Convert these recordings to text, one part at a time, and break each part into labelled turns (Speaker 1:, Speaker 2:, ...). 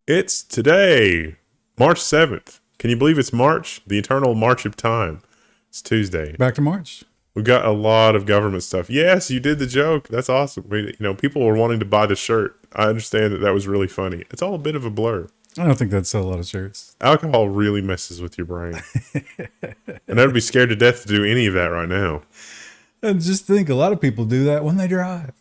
Speaker 1: It's today, March 7th. Can you believe it's March? The eternal march of time. It's Tuesday.
Speaker 2: Back to March.
Speaker 1: We've got a lot of government stuff. Yes, you did the joke. That's awesome. People were wanting to buy the shirt. I understand that was really funny. It's all a bit of a blur.
Speaker 2: I don't think that'd sell a lot of shirts.
Speaker 1: Alcohol really messes with your brain. And I would be scared to death to do any of that right now.
Speaker 2: And just think, a lot of people do that when they drive.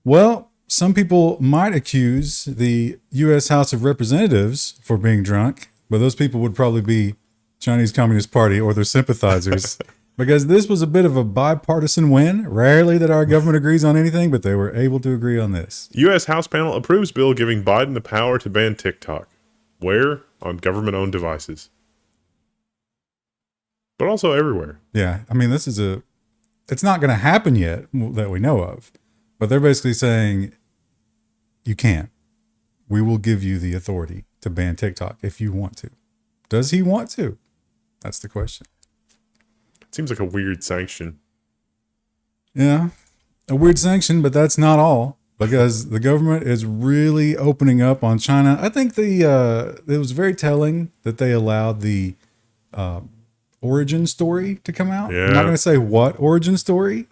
Speaker 2: Well, some people might accuse the U.S. House of Representatives for being drunk, but those people would probably be Chinese Communist Party or their sympathizers, because this was a bit of a bipartisan win. Rarely that our government agrees on anything, but they were able to agree on this.
Speaker 1: U.S. House panel approves bill giving Biden the power to ban TikTok. Where? On government-owned devices. But also everywhere.
Speaker 2: Yeah, I mean, it's not going to happen yet that we know of, but they're basically saying you can't. We will give you the authority to ban TikTok if you want to. Does he want to? That's the question.
Speaker 1: It seems like a weird sanction.
Speaker 2: Yeah, a weird sanction, but that's not all, because the government is really opening up on China. I think it was very telling that they allowed the origin story to come out.
Speaker 1: Yeah.
Speaker 2: I'm not going to say what origin story,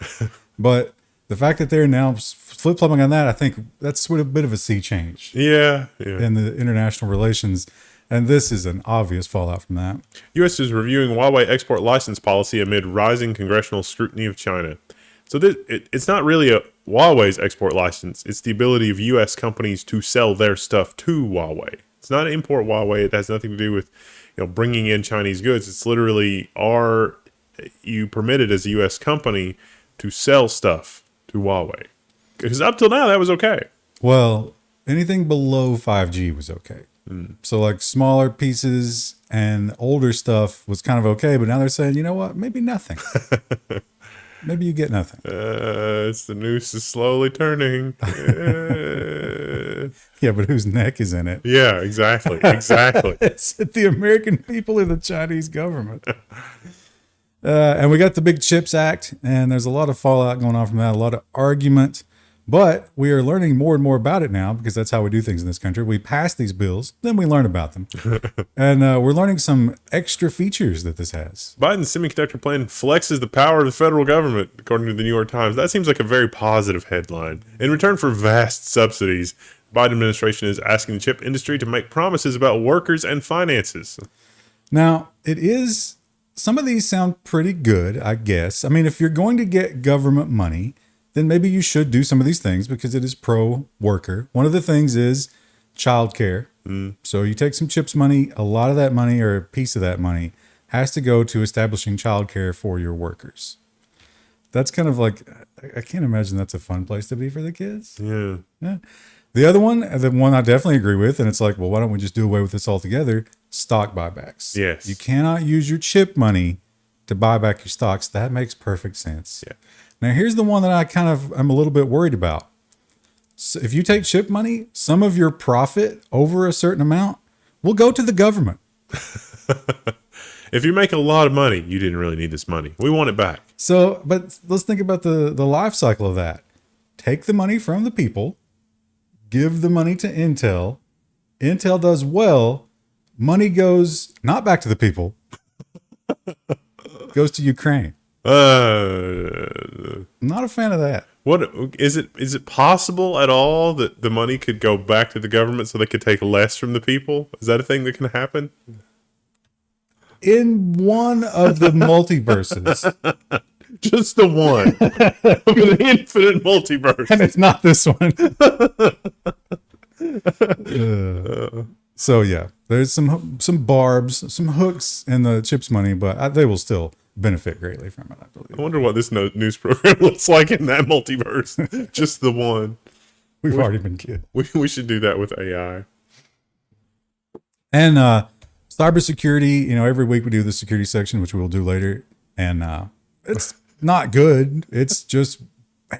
Speaker 2: but the fact that they're now flip-flopping on that, I think that's sort of a bit of a sea change.
Speaker 1: Yeah.
Speaker 2: In the international relations. And this is an obvious fallout from that.
Speaker 1: U.S. is reviewing Huawei export license policy amid rising congressional scrutiny of China. So it's not really a Huawei's export license. It's the ability of U.S. companies to sell their stuff to Huawei. It's not import Huawei. It has nothing to do with bringing in Chinese goods. It's literally, are you permitted as a U.S. company to sell stuff to Huawei? Because up till now, that was okay.
Speaker 2: Well, anything below 5G was okay. So like smaller pieces and older stuff was kind of okay, but now they're saying, you know what? Maybe nothing. Maybe you get nothing.
Speaker 1: It's the noose is slowly turning.
Speaker 2: Yeah, but whose neck is in it?
Speaker 1: Yeah, exactly.
Speaker 2: Is it the American people or the Chinese government? And we got the big CHIPS Act, and there's a lot of fallout going on from that, a lot of argument. But we are learning more and more about it now, because that's how we do things in this country. We pass these bills, then we learn about them. And we're learning some extra features that this has.
Speaker 1: Biden's semiconductor plan flexes the power of the federal government, according to the New York Times. That seems like a very positive headline. In return for vast subsidies, the Biden administration is asking the chip industry to make promises about workers and finances.
Speaker 2: Now, some of these sound pretty good, I guess. I mean, if you're going to get government money, then maybe you should do some of these things because it is pro-worker. One of the things is childcare. So you take some CHIPS money, a lot of that money or a piece of that money has to go to establishing childcare for your workers. That's kind of like, I can't imagine that's a fun place to be for the kids.
Speaker 1: Yeah.
Speaker 2: The other one, the one I definitely agree with, and it's like, well, why don't we just do away with this altogether? Stock buybacks.
Speaker 1: Yes.
Speaker 2: You cannot use your chip money to buy back your stocks. That makes perfect sense.
Speaker 1: Yeah.
Speaker 2: Now, here's the one that I kind of am a little bit worried about. So if you take chip money, some of your profit over a certain amount will go to the government.
Speaker 1: If you make a lot of money, you didn't really need this money. We want it back.
Speaker 2: So, but let's think about the life cycle of that. Take the money from the people, give the money to Intel. Intel does well. Money goes not back to the people, goes to Ukraine. I'm not a fan of that.
Speaker 1: What is it? Is it possible at all that the money could go back to the government so they could take less from the people? Is that a thing that can happen?
Speaker 2: In one of the multiverses.
Speaker 1: Just the one. Of an infinite multiverse.
Speaker 2: And it's not this one. So yeah, there's some barbs, some hooks in the CHIPS money, but they will still benefit greatly from it, I believe.
Speaker 1: I wonder what this news program looks like in that multiverse. Just the one.
Speaker 2: We've already been kidding.
Speaker 1: We should do that with AI.
Speaker 2: And cybersecurity, every week we do the security section, which we will do later. And it's not good. It's just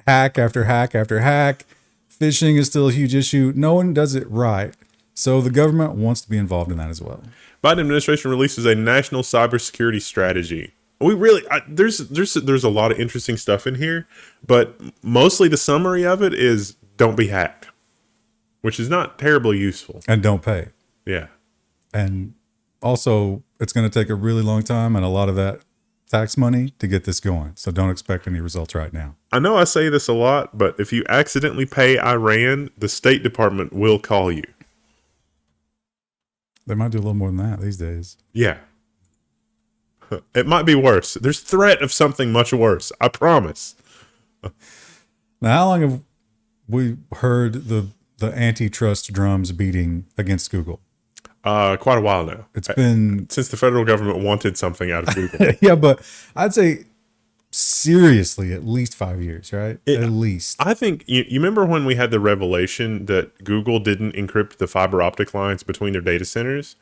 Speaker 2: hack after hack after hack. Phishing is still a huge issue. No one does it right. So the government wants to be involved in that as well.
Speaker 1: Biden administration releases a national cybersecurity strategy. We really, there's a lot of interesting stuff in here, but mostly the summary of it is don't be hacked. which is not terribly useful.
Speaker 2: And don't pay.
Speaker 1: Yeah.
Speaker 2: And also, it's going to take a really long time and a lot of that tax money to get this going. So don't expect any results right now.
Speaker 1: I know I say this a lot, but if you accidentally pay Iran, the State Department will call you.
Speaker 2: They might do a little more than that these days.
Speaker 1: Yeah. It might be worse. There's threat of something much worse. I promise.
Speaker 2: Now, how long have we heard the antitrust drums beating against Google?
Speaker 1: Quite a while now.
Speaker 2: It's been
Speaker 1: since the federal government wanted something out of Google.
Speaker 2: Yeah, but I'd say seriously at least 5 years, right? At least.
Speaker 1: I think you remember when we had the revelation that Google didn't encrypt the fiber optic lines between their data centers,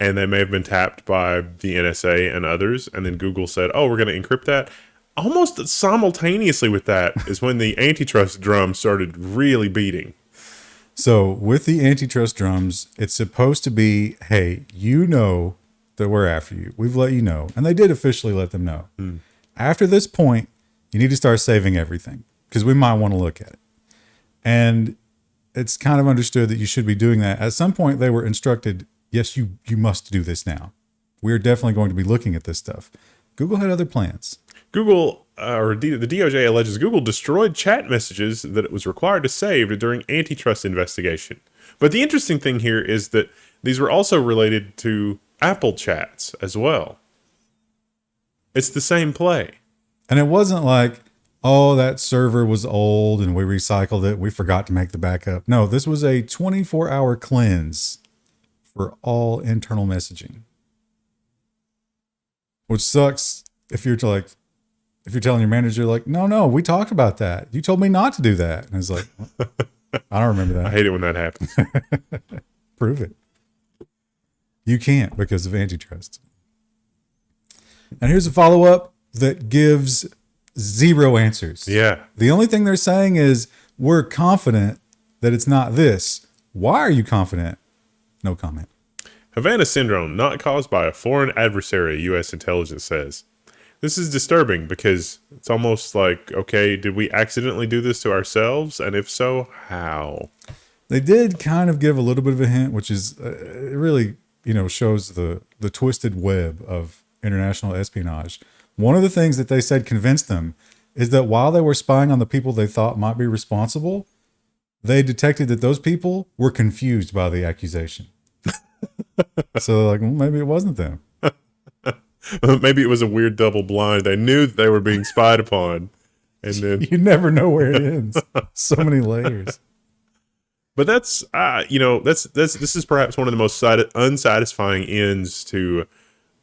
Speaker 1: and they may have been tapped by the NSA and others, and then Google said, "Oh, we're going to encrypt that." Almost simultaneously with that is when the antitrust drum started really beating.
Speaker 2: So with the antitrust drums, it's supposed to be, hey, you know that we're after you. We've let you know. And they did officially let them know. After this point, you need to start saving everything because we might want to look at it. And it's kind of understood that you should be doing that. At some point, they were instructed, yes, you must do this now. We're definitely going to be looking at this stuff. Google had other plans.
Speaker 1: Google, the DOJ alleges Google destroyed chat messages that it was required to save during antitrust investigation. But the interesting thing here is that these were also related to Apple chats as well. It's the same play.
Speaker 2: And it wasn't like, oh, that server was old and we recycled it. We forgot to make the backup. No, this was a 24-hour cleanse for all internal messaging. Which sucks if you're telling your manager, like, no, we talked about that. You told me not to do that. And it's like, well, I don't remember that.
Speaker 1: I hate it when that happens.
Speaker 2: Prove it. You can't because of antitrust. And here's a follow-up that gives zero answers.
Speaker 1: Yeah.
Speaker 2: The only thing they're saying is, we're confident that it's not this. Why are you confident? No comment.
Speaker 1: Havana syndrome, not caused by a foreign adversary, U.S. intelligence says. This is disturbing because it's almost like, okay, did we accidentally do this to ourselves? And if so, how?
Speaker 2: They did kind of give a little bit of a hint, which is it really, shows the twisted web of international espionage. One of the things that they said convinced them is that while they were spying on the people they thought might be responsible, they detected that those people were confused by the accusation. So they're like, well, maybe it wasn't them.
Speaker 1: Maybe it was a weird double blind. They knew that they were being spied upon. And then
Speaker 2: you never know where it ends. So many layers.
Speaker 1: But that's, this is perhaps one of the most unsatisfying ends to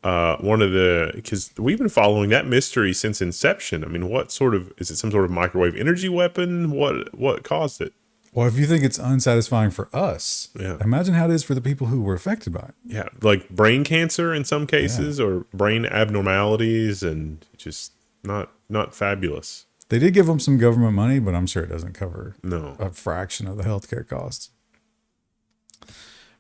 Speaker 1: because we've been following that mystery since inception. I mean, is it some sort of microwave energy weapon? What caused it?
Speaker 2: Well, if you think it's unsatisfying for us, imagine how it is for the people who were affected by it.
Speaker 1: Yeah, like brain cancer in some cases, or brain abnormalities, and just not fabulous.
Speaker 2: They did give them some government money, but I'm sure it doesn't cover
Speaker 1: a
Speaker 2: fraction of the healthcare costs.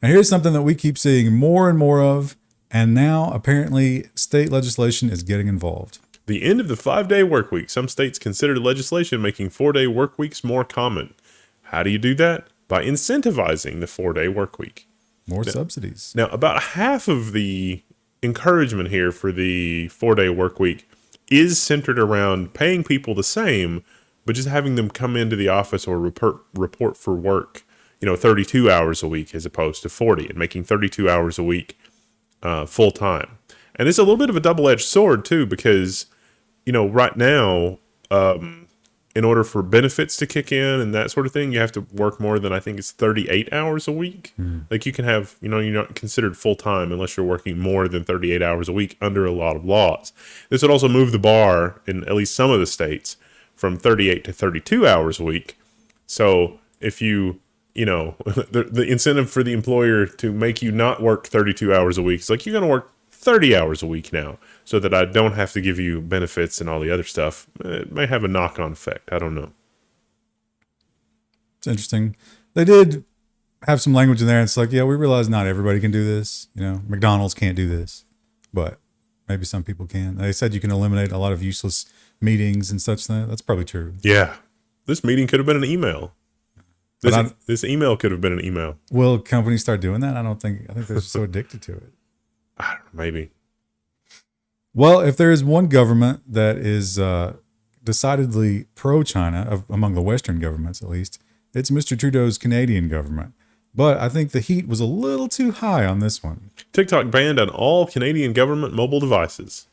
Speaker 2: And here's something that we keep seeing more and more of, and now apparently state legislation is getting involved.
Speaker 1: The end of the 5-day work week. Some states considered legislation making 4-day work weeks more common. How do you do that? By incentivizing the 4-day work week.
Speaker 2: More subsidies.
Speaker 1: Now, about half of the encouragement here for the 4-day work week is centered around paying people the same, but just having them come into the office or report for work, 32 hours a week as opposed to 40, and making 32 hours a week full time. And it's a little bit of a double-edged sword too, because, right now, in order for benefits to kick in and that sort of thing, you have to work more than, I think it's 38 hours a week. Like you can have, you're not considered full time unless you're working more than 38 hours a week under a lot of laws. This would also move the bar in at least some of the states from 38 to 32 hours a week. So if the incentive for the employer to make you not work 32 hours a week is like, you're going to work 30 hours a week now, so that I don't have to give you benefits and all the other stuff. It may have a knock-on effect. I don't know.
Speaker 2: It's interesting. They did have some language in there. And it's like, yeah, we realize not everybody can do this. McDonald's can't do this, but maybe some people can. They said you can eliminate a lot of useless meetings and such. That's probably true.
Speaker 1: Yeah. This meeting could have been an email. This email could have been an email.
Speaker 2: Will companies start doing that? I think they're just so addicted to it.
Speaker 1: I don't know, maybe.
Speaker 2: Well, if there is one government that is decidedly pro-China, among the Western governments at least, it's Mr. Trudeau's Canadian government. But I think the heat was a little too high on this one.
Speaker 1: TikTok banned on all Canadian government mobile devices.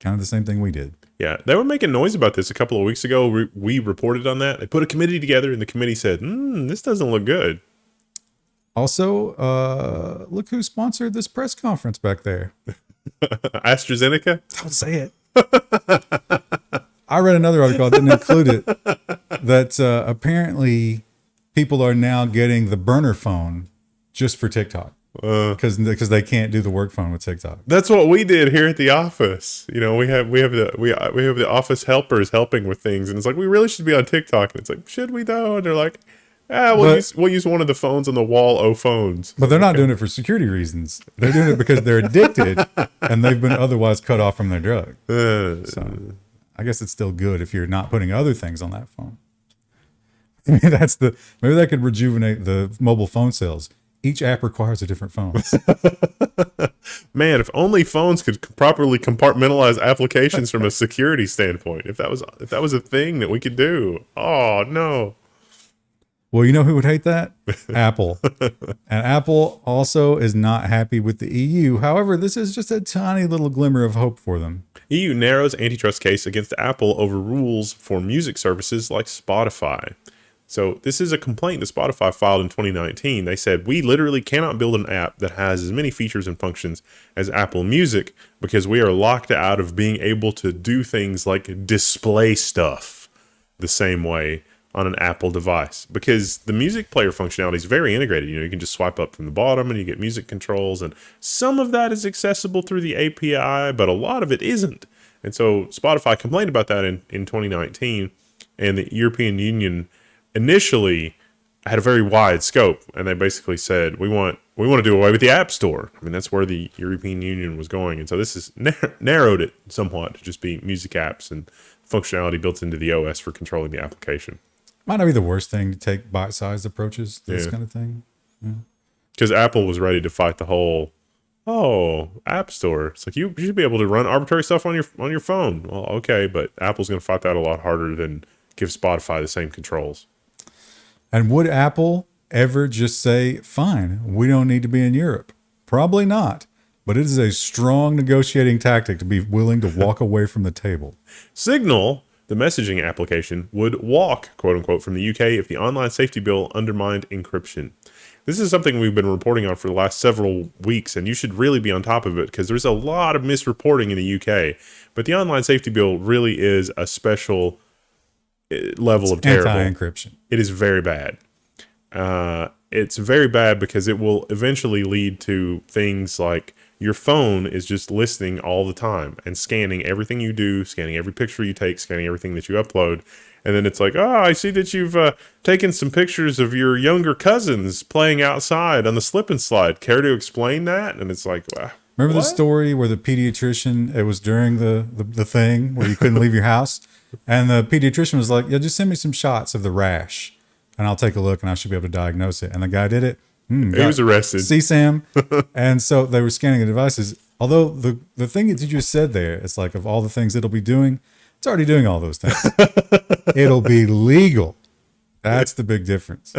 Speaker 2: Kind of the same thing we did.
Speaker 1: Yeah, they were making noise about this a couple of weeks ago. We reported on that. They put a committee together, and the committee said, this doesn't look good.
Speaker 2: Also, look who sponsored this press conference back there.
Speaker 1: AstraZeneca?
Speaker 2: Don't say it. I read another article, I didn't include it, that apparently people are now getting the burner phone just for TikTok. Because they can't do the work phone with TikTok.
Speaker 1: That's what we did here at the office. You know, we have the office helpers helping with things, and it's like we really should be on TikTok. And it's like, should we though? And they're like, we'll use one of the phones on the wall phones.
Speaker 2: But they're not doing it for security reasons. They're doing it because they're addicted and they've been otherwise cut off from their drug. So I guess it's still good if you're not putting other things on that phone. Maybe that could rejuvenate the mobile phone sales. Each app requires a different phone.
Speaker 1: Man, if only phones could properly compartmentalize applications from a security standpoint. If that was a thing that we could do. Oh no.
Speaker 2: Well, you know who would hate that? Apple. And Apple also is not happy with the EU. However, this is just a tiny little glimmer of hope for them.
Speaker 1: EU narrows antitrust case against Apple over rules for music services like Spotify. So this is a complaint that Spotify filed in 2019. They said, we literally cannot build an app that has as many features and functions as Apple Music because we are locked out of being able to do things like display stuff the same way on an Apple device. Because the music player functionality is very integrated. You know, you can just swipe up from the bottom and you get music controls. And some of that is accessible through the API, but a lot of it isn't. And so Spotify complained about that in 2019. And the European Union initially had a very wide scope, and they basically said we want to do away with the App Store. I mean, that's where the European Union was going, and so this has narrowed it somewhat to just be music apps and functionality built into the OS for controlling the application.
Speaker 2: Might not be the worst thing to take bite-sized approaches to this kind of thing.
Speaker 1: Because Apple was ready to fight the whole App Store. It's like you should be able to run arbitrary stuff on your phone. Well, okay, but Apple's going to fight that a lot harder than give Spotify the same controls.
Speaker 2: And would Apple ever just say, fine, we don't need to be in Europe? Probably not. But it is a strong negotiating tactic to be willing to walk away from the table.
Speaker 1: Signal, the messaging application, would walk, quote unquote, from the UK if the online safety bill undermined encryption. This is something we've been reporting on for the last several weeks, and you should really be on top of it because there's a lot of misreporting in the UK. But the online safety bill really is a special level of terrible.
Speaker 2: Anti-encryption.
Speaker 1: It is very bad. It's very bad because it will eventually lead to things like your phone is just listening all the time and scanning everything you do, scanning every picture you take, scanning everything that you upload. And then it's like, I see that you've taken some pictures of your younger cousins playing outside on the slip and slide. Care to explain that? And it's like,
Speaker 2: remember the story where the pediatrician, it was during the thing where you couldn't leave your house? And the pediatrician was like, just send me some shots of the rash and I'll take a look and I should be able to diagnose it. And the guy did it.
Speaker 1: He was arrested.
Speaker 2: CSAM. And so they were scanning the devices. Although the thing that you just said there, it's like of all the things it'll be doing, it's already doing all those things. It'll be legal. That's the big difference.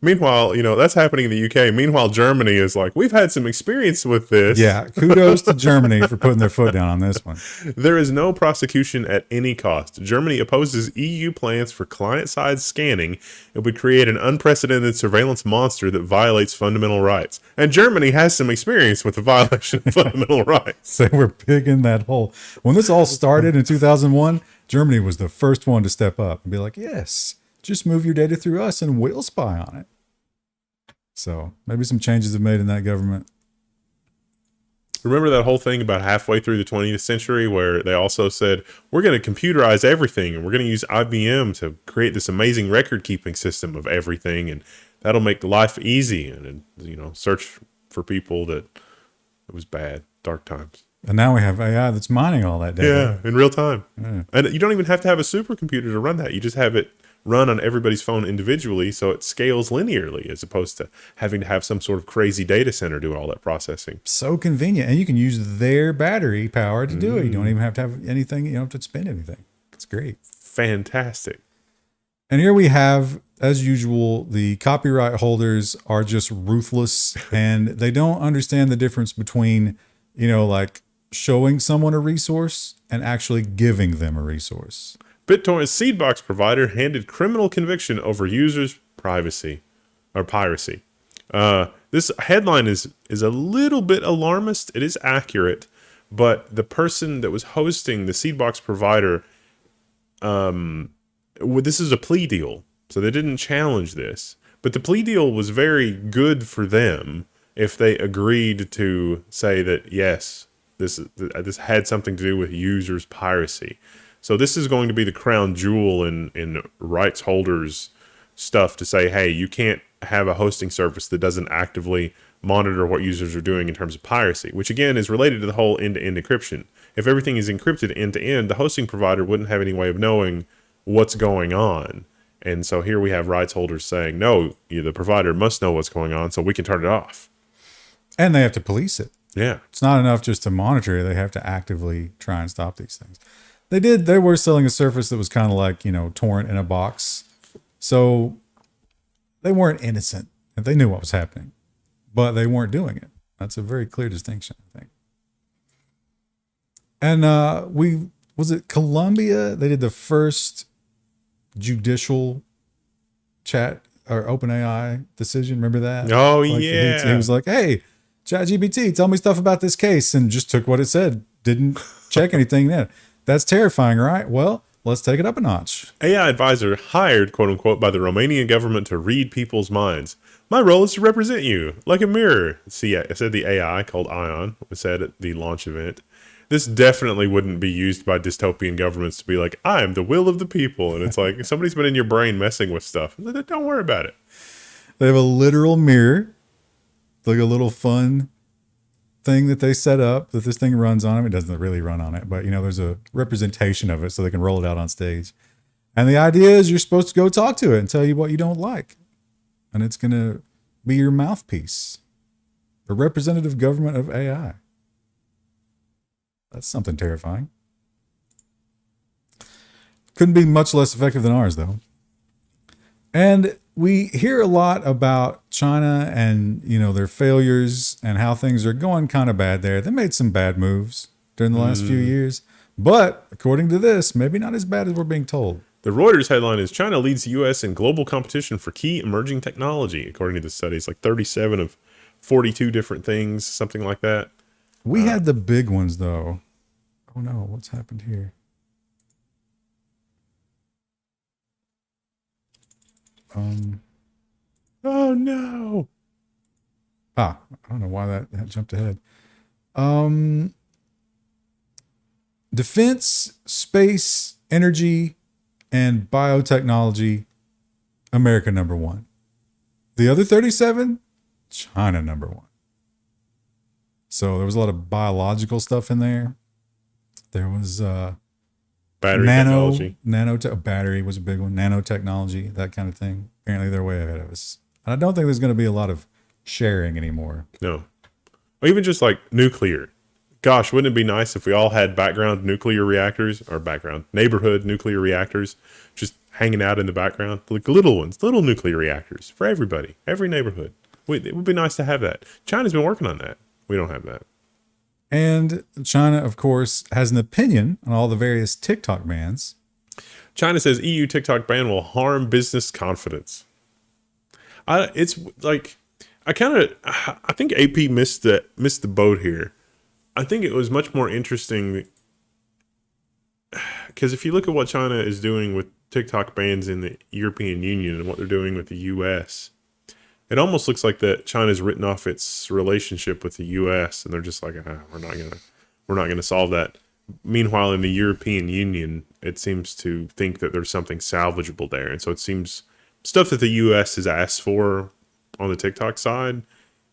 Speaker 1: Meanwhile, that's happening in the UK. Meanwhile, Germany is like, we've had some experience with this.
Speaker 2: Yeah, kudos to Germany for putting their foot down on this one.
Speaker 1: There is no prosecution at any cost. Germany opposes EU plans for client-side scanning. It would create an unprecedented surveillance monster that violates fundamental rights. And Germany has some experience with the violation of fundamental rights.
Speaker 2: They were big in that hole. When this all started in 2001, Germany was the first one to step up and be like, yes, just move your data through us and we'll spy on it. So maybe some changes have made in that government.
Speaker 1: Remember that whole thing about halfway through the 20th century where they also said, we're going to computerize everything and we're going to use IBM to create this amazing record keeping system of everything. And that'll make life easy and, search for people that it was bad, dark times.
Speaker 2: And now we have AI that's mining all that data.
Speaker 1: Yeah, in real time. Yeah. And you don't even have to have a supercomputer to run that. You just have it run on everybody's phone individually, so it scales linearly as opposed to having to have some sort of crazy data center do all that processing.
Speaker 2: So convenient. And you can use their battery power to do it. You don't even have to have anything. You don't have to spend anything. It's great.
Speaker 1: Fantastic.
Speaker 2: And here we have, as usual, the copyright holders are just ruthless and they don't understand the difference between, like showing someone a resource and actually giving them a resource.
Speaker 1: BitTorrent's Seedbox provider handed criminal conviction over users' privacy or piracy. This headline is a little bit alarmist. It is accurate, but the person that was hosting the Seedbox provider, this is a plea deal, so they didn't challenge this. But the plea deal was very good for them if they agreed to say that yes, this had something to do with users' piracy. So this is going to be the crown jewel in rights holders stuff to say, hey, you can't have a hosting service that doesn't actively monitor what users are doing in terms of piracy, which again is related to the whole end-to-end encryption. If everything is encrypted end-to-end, the hosting provider wouldn't have any way of knowing what's going on. And so here we have rights holders saying, no, the provider must know what's going on so we can turn it off.
Speaker 2: And they have to police it.
Speaker 1: Yeah.
Speaker 2: It's not enough just to monitor it. They have to actively try and stop these things. They were selling a surface that was kind of like, torrent in a box. So they weren't innocent. They knew what was happening, but they weren't doing it. That's a very clear distinction, I think. And was it Colombia? They did the first judicial chat or OpenAI decision. Remember that?
Speaker 1: Oh,
Speaker 2: like,
Speaker 1: yeah.
Speaker 2: He was like, hey, ChatGPT, tell me stuff about this case, and just took what it said. Didn't check anything in. That's terrifying, right? Well, let's take it up a notch.
Speaker 1: AI advisor hired, quote unquote, by the Romanian government to read people's minds. My role is to represent you like a mirror. See, I said the AI called Ion was said at the launch event. This definitely wouldn't be used by dystopian governments to be like, I'm the will of the people. And it's like, somebody's been in your brain messing with stuff. Don't worry about it.
Speaker 2: They have a literal mirror, like a little fun thing that they set up that this thing runs on. It doesn't really run on it, but there's a representation of it so they can roll it out on stage. And the idea is you're supposed to go talk to it and tell you what you don't like. And it's going to be your mouthpiece. The representative government of AI. That's something terrifying. Couldn't be much less effective than ours, though. And we hear a lot about China and, their failures and how things are going kind of bad there. They made some bad moves during the last few years. But according to this, maybe not as bad as we're being told.
Speaker 1: The Reuters headline is China leads the U.S. in global competition for key emerging technology. According to the studies, like 37 of 42 different things, something like that.
Speaker 2: We had the big ones, though. Oh, no. What's happened here?
Speaker 1: Oh, no.
Speaker 2: I don't know why that jumped ahead. Defense, space, energy, and biotechnology, America #1. The other 37, China #1. So there was a lot of biological stuff in there. There was
Speaker 1: Battery technology.
Speaker 2: Battery was a big one. Nanotechnology, that kind of thing. Apparently they're way ahead of us. And I don't think there's going to be a lot of sharing anymore.
Speaker 1: No. Or even just like nuclear. Gosh, wouldn't it be nice if we all had background nuclear reactors or neighborhood nuclear reactors just hanging out in the background? Like little ones, little nuclear reactors for everybody, every neighborhood. It would be nice to have that. China's been working on that. We don't have that.
Speaker 2: And China, of course, has an opinion on all the various TikTok bans.
Speaker 1: China says EU TikTok ban will harm business confidence. I think AP missed the boat here. I think it was much more interesting because if you look at what China is doing with TikTok bans in the European Union and what they're doing with the US, it almost looks like that China's written off its relationship with the US and they're just like, we're not gonna solve that. Meanwhile, in the European Union, it seems to think that there's something salvageable there. And so it seems stuff that the US has asked for on the TikTok side,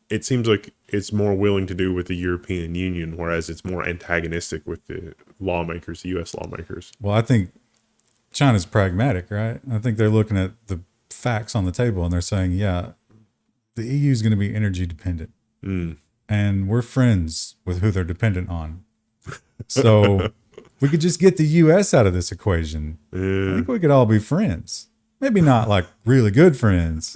Speaker 1: it seems like it's more willing to do with the European Union, whereas it's more antagonistic with the lawmakers, the US lawmakers.
Speaker 2: Well, I think China's pragmatic, right? I think they're looking at the facts on the table and they're saying, yeah, the EU is going to be energy dependent. And we're friends with who they're dependent on. So we could just get the US out of this equation. I think we could all be friends. Maybe not like really good friends,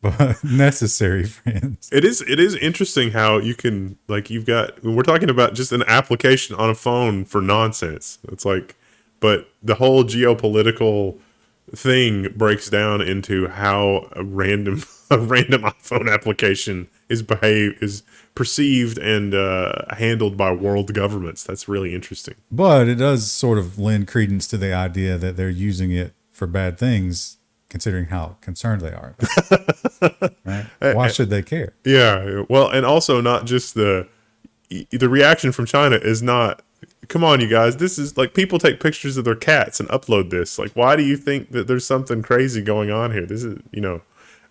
Speaker 2: but necessary friends.
Speaker 1: It is interesting how you can, like, we're talking about just an application on a phone for nonsense. It's like, but the whole geopolitical thing breaks down into how a random iPhone application is perceived and handled by world governments. That's really interesting.
Speaker 2: But it does sort of lend credence to the idea that they're using it for bad things, considering how concerned they are. Right? Why should they care?
Speaker 1: Yeah. Well, and also not just the reaction from China is not, come on, you guys, this is like, people take pictures of their cats and upload this. Like, why do you think that there's something crazy going on here? This is,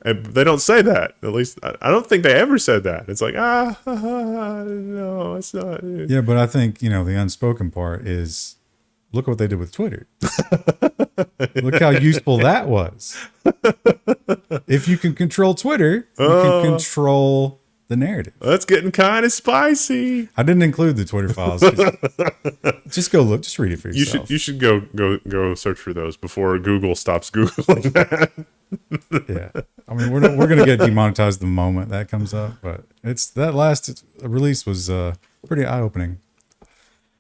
Speaker 1: and they don't say that. At least I don't think they ever said that. It's like, no, it's not.
Speaker 2: Yeah, but I think, the unspoken part is, look what they did with Twitter. Look how useful that was. If you can control Twitter, you can control the narrative.
Speaker 1: That's getting kind of spicy.
Speaker 2: I didn't include the Twitter files. Just go look. Just read it for yourself.
Speaker 1: You should go search for those before Google stops Googling that.
Speaker 2: Yeah. I mean, we're going to get demonetized the moment that comes up, but that last release was pretty eye-opening.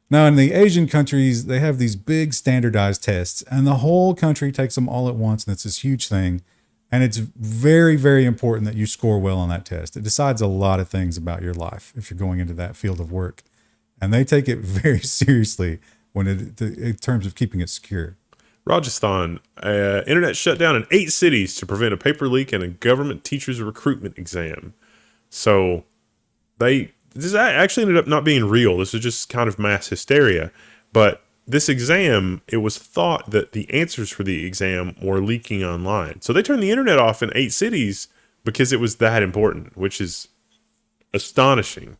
Speaker 2: Now, in the Asian countries, they have these big standardized tests, and the whole country takes them all at once, and it's this huge thing. And it's very, very important that you score well on that test. It decides a lot of things about your life if you're going into that field of work. And they take it very seriously in terms of keeping it secure.
Speaker 1: Rajasthan, internet shut down in 8 cities to prevent a paper leak and a government teacher's recruitment exam. So this actually ended up not being real. This was just kind of mass hysteria. But this exam, it was thought that the answers for the exam were leaking online. So they turned the internet off in 8 cities because it was that important, which is astonishing.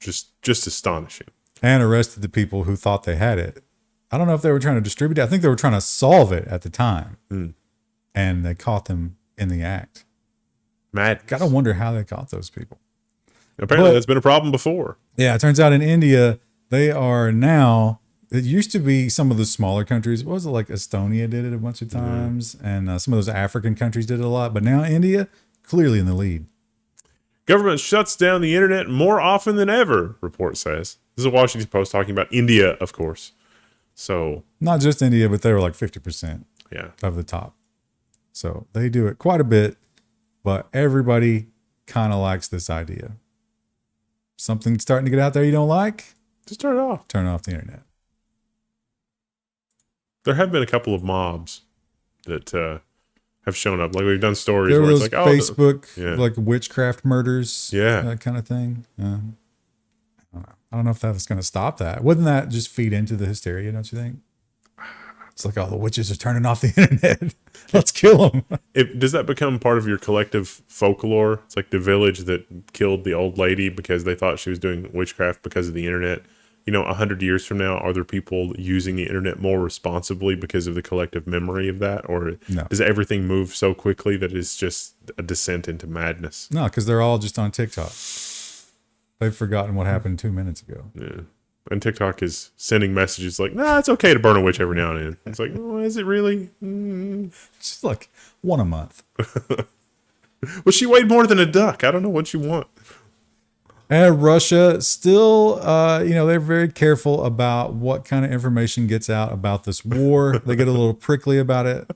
Speaker 1: Just astonishing.
Speaker 2: And arrested the people who thought they had it. I don't know if they were trying to distribute it. I think they were trying to solve it at the time. And they caught them in the act.
Speaker 1: Mad.
Speaker 2: Gotta wonder how they caught those people.
Speaker 1: Apparently that's been a problem before.
Speaker 2: Yeah, it turns out in India, they are now, it used to be some of the smaller countries. What was it, like Estonia did it a bunch of times, and some of those African countries did it a lot. But now India, clearly in the lead.
Speaker 1: Government shuts down the internet more often than ever, report says. This is a Washington Post talking about India, of course. So
Speaker 2: not just India, but they were like 50% of the top. So they do it quite a bit, but everybody kind of likes this idea. Something starting to get out there you don't like?
Speaker 1: Just turn it off.
Speaker 2: Turn off the internet.
Speaker 1: There have been a couple of mobs that have shown up. Like, we've done stories
Speaker 2: there
Speaker 1: where
Speaker 2: were
Speaker 1: it's
Speaker 2: those
Speaker 1: like,
Speaker 2: Facebook, like witchcraft murders, that kind of thing. I don't know if that's going to stop that. Wouldn't that just feed into the hysteria, don't you think? It's like, oh, the witches are turning off the internet. Let's kill them.
Speaker 1: Does that become part of your collective folklore? It's like the village that killed the old lady because they thought she was doing witchcraft because of the internet. 100 years from now, are there people using the internet more responsibly because of the collective memory of that? Or does everything move so quickly that it's just a descent into madness?
Speaker 2: No, because they're all just on TikTok. They've forgotten what happened 2 minutes ago.
Speaker 1: Yeah. And TikTok is sending messages like, nah, it's okay to burn a witch every now and then. It's like, oh, is it really?
Speaker 2: It's just like one a month.
Speaker 1: Well, she weighed more than a duck. I don't know what you want.
Speaker 2: And Russia still, they're very careful about what kind of information gets out about this war. They get a little prickly about it.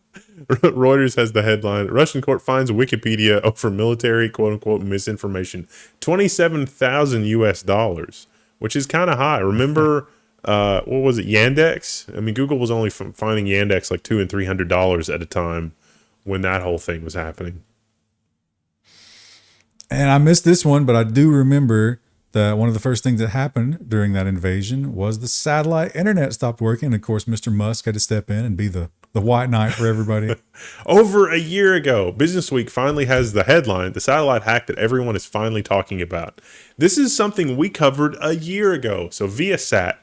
Speaker 1: Reuters has the headline: Russian court finds Wikipedia over military quote unquote misinformation, $27,000 which is kind of high. Remember, what was it, Yandex? I mean, Google was only finding Yandex like $200 and $300 at a time when that whole thing was happening.
Speaker 2: And I missed this one, but I do remember that one of the first things that happened during that invasion was the satellite internet stopped working. And of course, Mr. Musk had to step in and be the white knight for everybody.
Speaker 1: Over a year ago, Business Week finally has the headline: the satellite hack that everyone is finally talking about. This is something we covered a year ago. So Viasat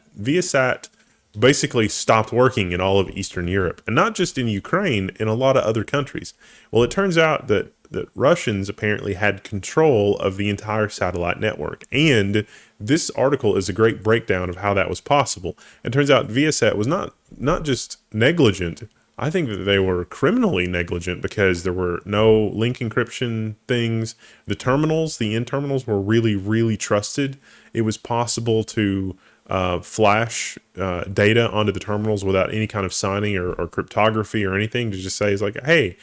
Speaker 1: basically stopped working in all of Eastern Europe, and not just in Ukraine, in a lot of other countries. Well, it turns out that Russians apparently had control of the entire satellite network, and this article is a great breakdown of how that was possible. It turns out Viasat was not just negligent. I think that they were criminally negligent because there were no link encryption things. The terminals, the end terminals, were really, really trusted. It was possible to flash data onto the terminals without any kind of signing or cryptography or anything, to just say, it's like, hey,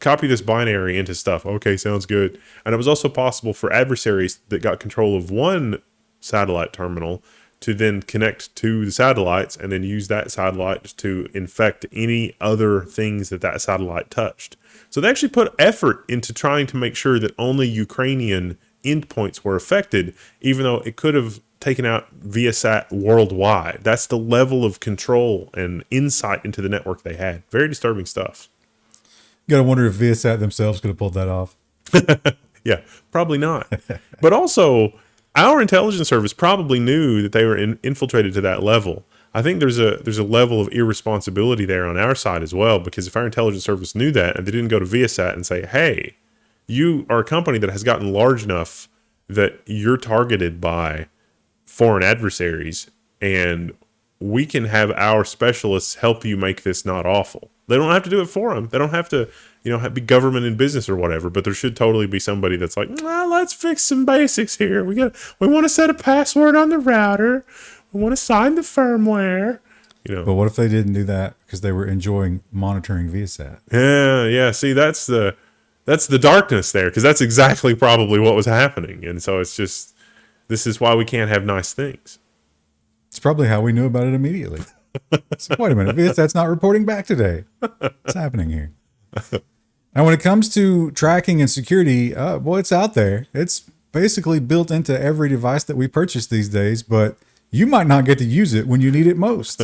Speaker 1: copy this binary into stuff. Okay, sounds good. And it was also possible for adversaries that got control of one satellite terminal to then connect to the satellites and then use that satellite to infect any other things that satellite touched. So they actually put effort into trying to make sure that only Ukrainian endpoints were affected, even though it could have taken out Viasat worldwide. That's the level of control and insight into the network they had. Very disturbing stuff.
Speaker 2: You gotta wonder if Viasat themselves could have pulled that off.
Speaker 1: Yeah, probably not. But also, our intelligence service probably knew that they were infiltrated to that level. I think there's a level of irresponsibility there on our side as well, because if our intelligence service knew that and they didn't go to Viasat and say, hey, you are a company that has gotten large enough that you're targeted by foreign adversaries, and we can have our specialists help you make this not awful. They don't have to do it for them. They don't have to, be government in business or whatever, but there should totally be somebody that's like, let's fix some basics here. We want to set a password on the router. We want to sign the firmware.
Speaker 2: But what if they didn't do that because they were enjoying monitoring Viasat?
Speaker 1: Yeah. See, that's the darkness there, because that's exactly probably what was happening. And so it's just, this is why we can't have nice things.
Speaker 2: It's probably how we knew about it immediately. So, wait a minute, Viasat's not reporting back today. What's happening here? And when it comes to tracking and security, it's out there. It's basically built into every device that we purchase these days, but you might not get to use it when you need it most.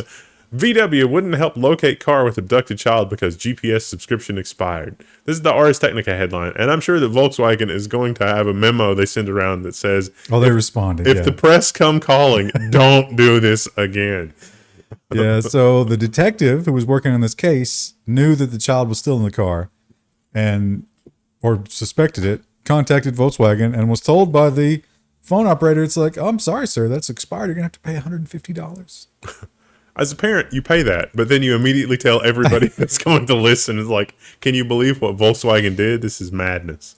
Speaker 1: VW wouldn't help locate car with abducted child because GPS subscription expired. This is the Ars Technica headline, and I'm sure that Volkswagen is going to have a memo they send around that says,
Speaker 2: they responded.
Speaker 1: If the press come calling, don't do this again.
Speaker 2: Yeah, so the detective who was working on this case knew that the child was still in the car or suspected it, contacted Volkswagen, and was told by the phone operator, it's like, I'm sorry, sir, that's expired. You're going to have to pay $150.
Speaker 1: As a parent, you pay that, but then you immediately tell everybody that's going to listen, it's like, can you believe what Volkswagen did? This is madness.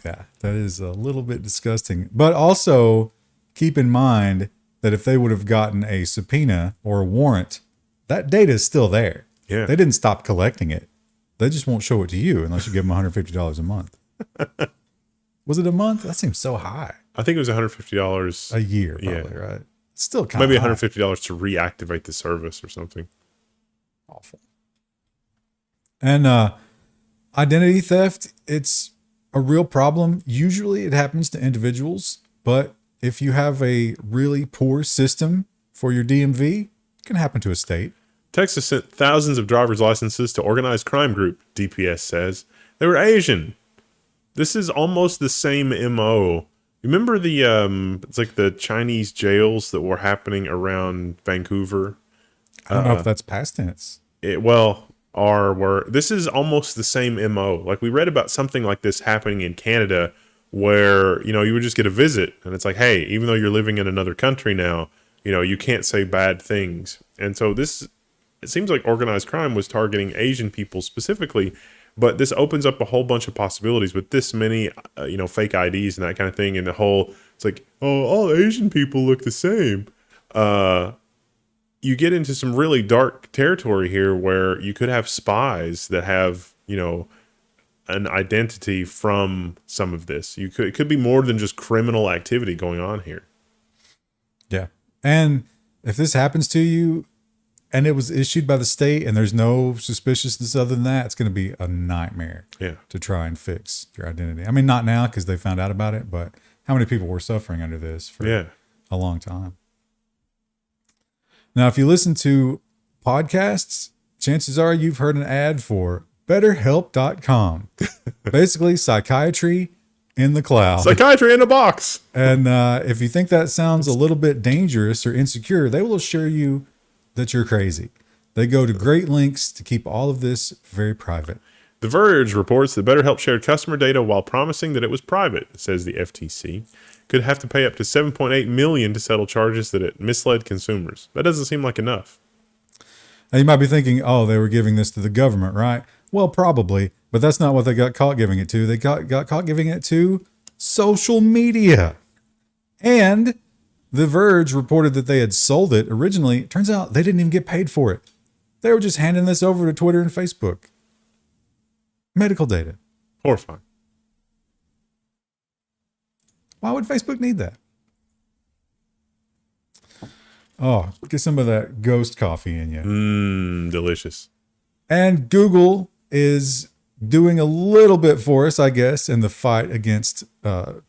Speaker 2: Yeah, that is a little bit disgusting. But also keep in mind that if they would have gotten a subpoena or a warrant, that data is still there.
Speaker 1: Yeah.
Speaker 2: They didn't stop collecting it. They just won't show it to you unless you give them $150 a month. Was it a month? That seems so high.
Speaker 1: I think it was $150
Speaker 2: a year, probably, right? It's still kind
Speaker 1: maybe
Speaker 2: of
Speaker 1: $150 to reactivate the service or something.
Speaker 2: Awful. And identity theft, it's a real problem. Usually it happens to individuals, but if you have a really poor system for your DMV, it can happen to a state.
Speaker 1: Texas sent thousands of driver's licenses to organized crime group, DPS says. They were Asian. This is almost the same MO. Remember the it's like the Chinese jails that were happening around Vancouver?
Speaker 2: I don't know if that's past tense.
Speaker 1: This is almost the same MO. Like, we read about something like this happening in Canada where, you would just get a visit and it's like, hey, even though you're living in another country now, you can't say bad things. And so it seems like organized crime was targeting Asian people specifically, but this opens up a whole bunch of possibilities with this many, fake IDs and that kind of thing. And it's like, oh, all Asian people look the same. You get into some really dark territory here where you could have spies that have, an identity from some of this. It could be more than just criminal activity going on here.
Speaker 2: Yeah. And if this happens to you and it was issued by the state and there's no suspiciousness other than that, it's going to be a nightmare to try and fix your identity. I mean, not now because they found out about it, but how many people were suffering under this for a long time? Now, if you listen to podcasts, chances are you've heard an ad for BetterHelp.com. Basically, psychiatry in the cloud.
Speaker 1: Psychiatry in a box.
Speaker 2: And if you think that sounds a little bit dangerous or insecure, they will assure you that you're crazy. They go to great lengths to keep all of this very private.
Speaker 1: The Verge reports that BetterHelp shared customer data while promising that it was private, says the FTC. Could have to pay up to $7.8 million to settle charges that it misled consumers. That doesn't seem like enough.
Speaker 2: Now you might be thinking, oh, they were giving this to the government, right? Well, probably, but that's not what they got caught giving it to. They got caught giving it to social media. And The Verge reported that they had sold it originally. It turns out they didn't even get paid for it. They were just handing this over to Twitter and Facebook. Medical data.
Speaker 1: Horrifying.
Speaker 2: Why would Facebook need that? Oh, get some of that ghost coffee in you.
Speaker 1: Delicious.
Speaker 2: And Google is doing a little bit for us, I guess, in the fight against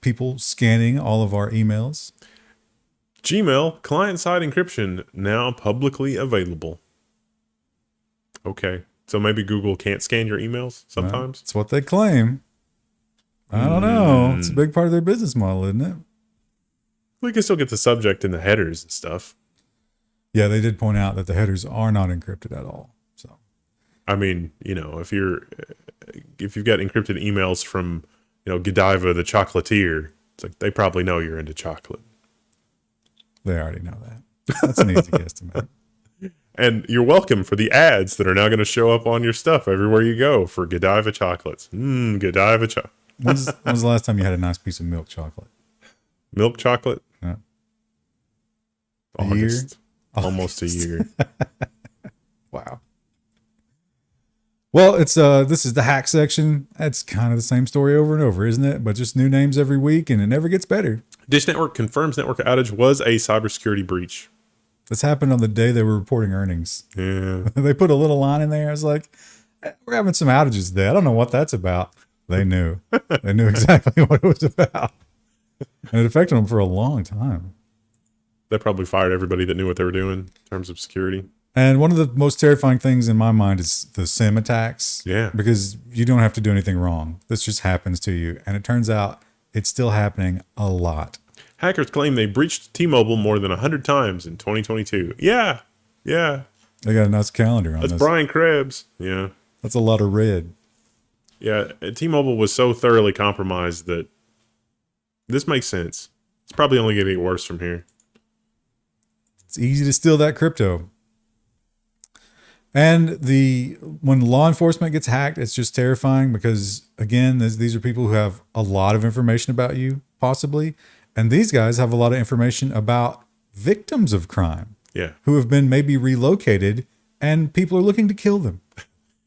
Speaker 2: people scanning all of our emails.
Speaker 1: Gmail client-side encryption now publicly available. Okay. So maybe Google can't scan your emails sometimes?
Speaker 2: That's what they claim. I don't know. It's a big part of their business model, isn't it?
Speaker 1: We can still get the subject in the headers and stuff.
Speaker 2: Yeah, they did point out that the headers are not encrypted at all. So,
Speaker 1: I mean, you know, if you've got encrypted emails from, you know, Godiva the chocolatier, it's like they probably know you're into chocolate.
Speaker 2: They already know that. That's an easy guesstimate.
Speaker 1: And you're welcome for the ads that are now going to show up on your stuff everywhere you go for Godiva chocolates. Godiva chocolate.
Speaker 2: When's the last time you had a nice piece of milk chocolate?
Speaker 1: Milk chocolate?
Speaker 2: Yeah.
Speaker 1: August. Almost a year.
Speaker 2: Wow. Well, it's this is the hack section. That's kind of the same story over and over, isn't it? But just new names every week, and it never gets better.
Speaker 1: Dish Network confirms network outage was a cybersecurity breach.
Speaker 2: This happened on the day they were reporting earnings.
Speaker 1: Yeah.
Speaker 2: They put a little line in there. I was like, we're having some outages today. I don't know what that's about. They knew. They knew exactly what it was about. And it affected them for a long time.
Speaker 1: They probably fired everybody that knew what they were doing in terms of security.
Speaker 2: And one of the most terrifying things in my mind is the SIM attacks.
Speaker 1: Yeah.
Speaker 2: Because you don't have to do anything wrong. This just happens to you. And it turns out it's still happening a lot.
Speaker 1: Hackers claim they breached T-Mobile more than 100 times in 2022. Yeah. Yeah.
Speaker 2: They got a nice calendar on
Speaker 1: That's
Speaker 2: this.
Speaker 1: Brian Krebs. Yeah.
Speaker 2: That's a lot of red.
Speaker 1: Yeah. T-Mobile was so thoroughly compromised that this makes sense. It's probably only going to get worse from here.
Speaker 2: It's easy to steal that crypto. And when law enforcement gets hacked, it's just terrifying because, again, these are people who have a lot of information about you, possibly. And these guys have a lot of information about victims of crime.
Speaker 1: Yeah.
Speaker 2: Who have been maybe relocated and people are looking to kill them.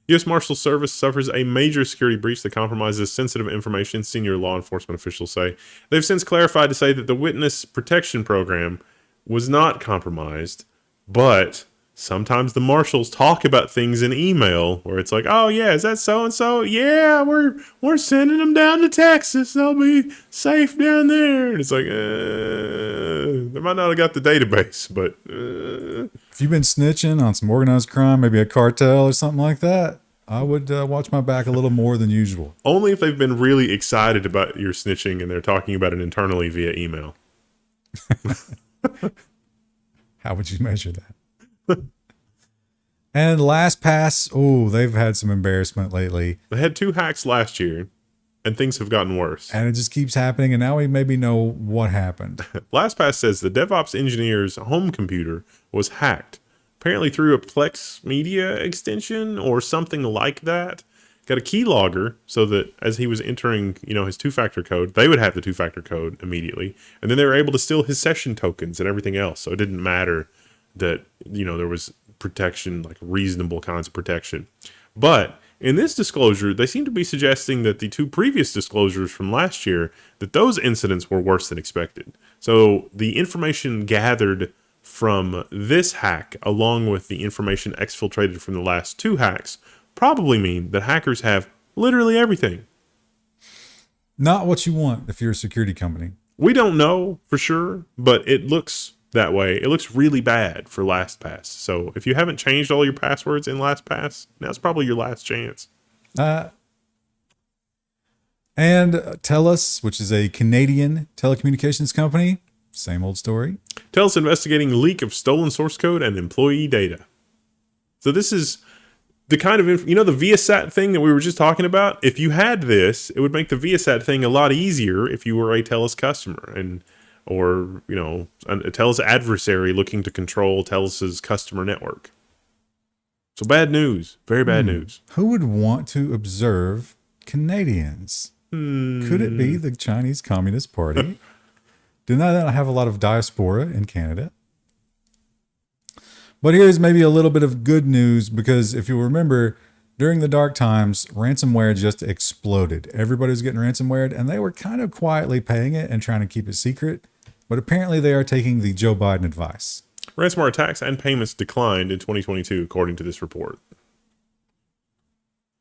Speaker 1: U.S. Marshals Service suffers a major security breach that compromises sensitive information, senior law enforcement officials say. They've since clarified to say that the witness protection program was not compromised, but sometimes the marshals talk about things in email where it's like, oh yeah, is that so-and-so? Yeah, we're sending them down to Texas. They'll be safe down there. And it's like, they might not have got the database, but...
Speaker 2: If you've been snitching on some organized crime, maybe a cartel or something like that, I would watch my back a little more than usual.
Speaker 1: Only if they've been really excited about your snitching and they're talking about it internally via email.
Speaker 2: How would you measure that? And LastPass, oh, they've had some embarrassment lately.
Speaker 1: They had 2 hacks last year, and things have gotten worse.
Speaker 2: And it just keeps happening, and now we maybe know what happened.
Speaker 1: LastPass says the DevOps engineer's home computer was hacked, apparently through a Plex Media extension or something like that. Got a keylogger so that as he was entering, his 2-factor code, they would have the 2-factor code immediately. And then they were able to steal his session tokens and everything else. So it didn't matter that, there was protection, like reasonable kinds of protection. But in this disclosure, they seem to be suggesting that the 2 previous disclosures from last year, that those incidents were worse than expected. So the information gathered from this hack, along with the information exfiltrated from the last 2 hacks, probably mean that hackers have literally everything.
Speaker 2: Not what you want if you're a security company.
Speaker 1: We don't know for sure, but it looks that way. It looks really bad for LastPass. So if you haven't changed all your passwords in LastPass, now's probably your last chance.
Speaker 2: And TELUS, which is a Canadian telecommunications company, Same old story.
Speaker 1: Telus investigating leak of stolen source code and employee data. So this is the kind of, the Viasat thing that we were just talking about. If you had this, it would make the Viasat thing a lot easier if you were a Telus customer or a Telus adversary looking to control Telus's customer network. So bad news, very bad news.
Speaker 2: Who would want to observe Canadians? Could it be the Chinese Communist Party? Do not have a lot of diaspora in Canada. But here's maybe a little bit of good news, because if you remember, during the dark times, ransomware just exploded. Everybody was getting ransomware, and they were kind of quietly paying it and trying to keep it secret. But apparently they are taking the Joe Biden advice.
Speaker 1: Ransomware attacks and payments declined in 2022, according to this report.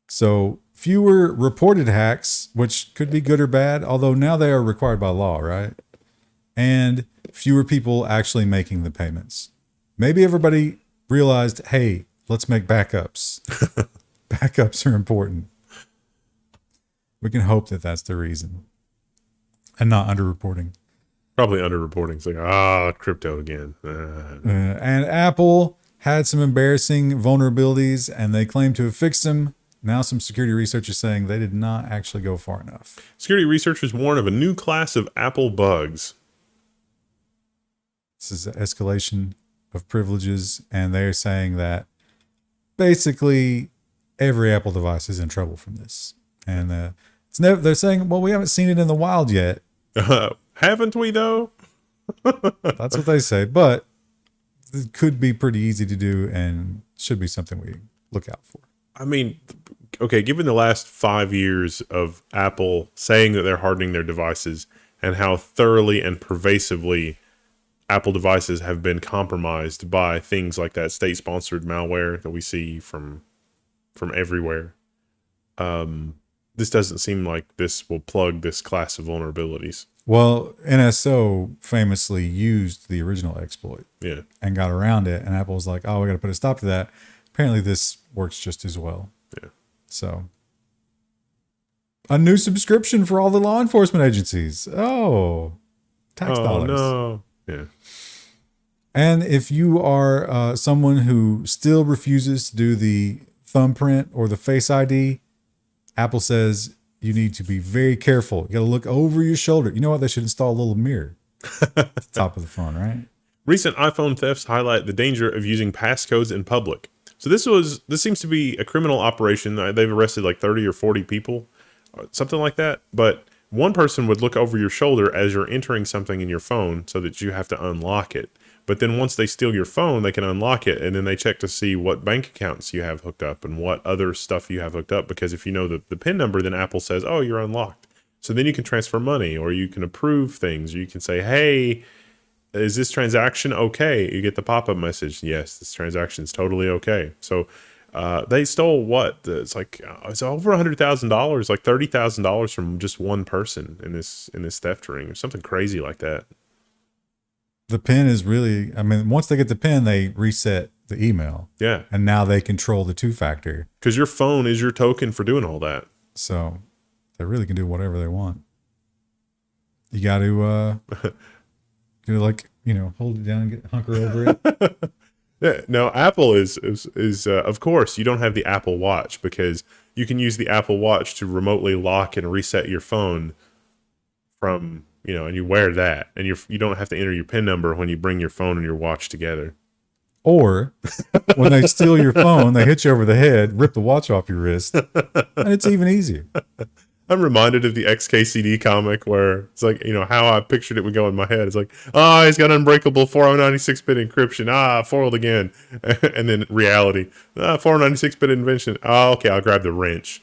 Speaker 2: So fewer reported hacks, which could be good or bad, although now they are required by law, right? And fewer people actually making the payments. Maybe everybody realized, hey, let's make backups. Backups are important. We can hope that that's the reason. And not underreporting.
Speaker 1: Probably underreporting. It's like, crypto again.
Speaker 2: And Apple had some embarrassing vulnerabilities, and they claim to have fixed them. Now some security researchers saying they did not actually go far enough.
Speaker 1: Security researchers warn of a new class of Apple bugs.
Speaker 2: This is the escalation of privileges, and they're saying that basically every Apple device is in trouble from this. And they're saying, well, we haven't seen it in the wild yet.
Speaker 1: Haven't we, though?
Speaker 2: That's what they say, but it could be pretty easy to do and should be something we look out for.
Speaker 1: I mean, okay, given the last 5 years of Apple saying that they're hardening their devices and how thoroughly and pervasively Apple devices have been compromised by things like that state-sponsored malware that we see from everywhere, this doesn't seem like this will plug this class of vulnerabilities.
Speaker 2: Well, NSO famously used the original exploit and got around it, and Apple was like, oh, we got to put a stop to that. Apparently this works just as well.
Speaker 1: Yeah.
Speaker 2: So a new subscription for all the law enforcement agencies. Oh, tax dollars.
Speaker 1: No. Yeah.
Speaker 2: And if you are someone who still refuses to do the thumbprint or the Face ID, Apple says you need to be very careful. You got to look over your shoulder. You know what? They should install a little mirror at the top of the phone, right?
Speaker 1: Recent iPhone thefts highlight the danger of using passcodes in public. So this seems to be a criminal operation. They've arrested like 30 or 40 people, something like that. But one person would look over your shoulder as you're entering something in your phone so that you have to unlock it. But then once they steal your phone, they can unlock it, and then they check to see what bank accounts you have hooked up and what other stuff you have hooked up. Because if you know the PIN number, then Apple says, oh, you're unlocked. So then you can transfer money, or you can approve things, or you can say, hey, is this transaction okay? You get the pop-up message. Yes, this transaction is totally okay. So they stole what? It's like it's over $100,000, like $30,000 from just one person in this theft ring, or something crazy like that.
Speaker 2: The PIN is really, I mean, once they get the PIN, they reset the email.
Speaker 1: Yeah.
Speaker 2: And now they control the two-factor.
Speaker 1: Because your phone is your token for doing all that.
Speaker 2: So they really can do whatever they want. You got to, hold it down, hunker over it.
Speaker 1: Yeah. No, Apple is of course, you don't have the Apple Watch, because you can use the Apple Watch to remotely lock and reset your phone from, and you wear that, and you don't have to enter your PIN number when you bring your phone and your watch together.
Speaker 2: Or when they steal your phone, they hit you over the head, rip the watch off your wrist, and it's even easier.
Speaker 1: I'm reminded of the XKCD comic where it's like, how I pictured it would go in my head. It's like, he's got unbreakable 4096-bit encryption. Foiled again. And then reality, 496-bit invention. Oh, okay, I'll grab the wrench.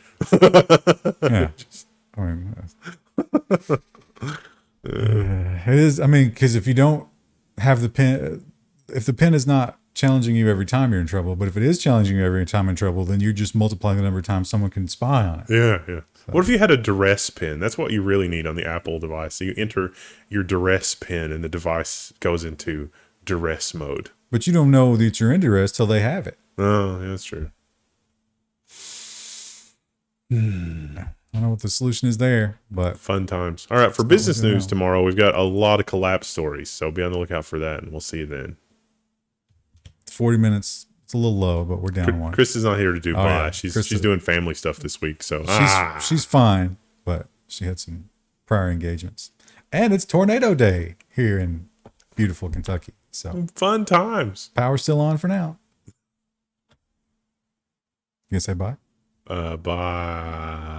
Speaker 2: Yeah. It is, because if you don't have the PIN, if the PIN is not challenging you every time you're in trouble, but if it is challenging you every time in trouble, then you're just multiplying the number of times someone can spy on it.
Speaker 1: Yeah. So. What if you had a duress PIN? That's what you really need on the Apple device. So you enter your duress PIN and the device goes into duress mode.
Speaker 2: But you don't know that you're in duress till they have it.
Speaker 1: Oh, yeah, that's true.
Speaker 2: I don't know what the solution is there, but
Speaker 1: Fun times. All right, for business news tomorrow, we've got a lot of collapse stories, so be on the lookout for that, and we'll see you then.
Speaker 2: 40 minutes. It's a little low, but we're down one.
Speaker 1: Chris is not here to do bye.
Speaker 2: Yeah.
Speaker 1: She's doing family stuff this week, so
Speaker 2: she's fine, but she had some prior engagements. And it's Tornado Day here in beautiful Kentucky. So
Speaker 1: fun times.
Speaker 2: Power's still on for now. You gonna say bye?
Speaker 1: Bye.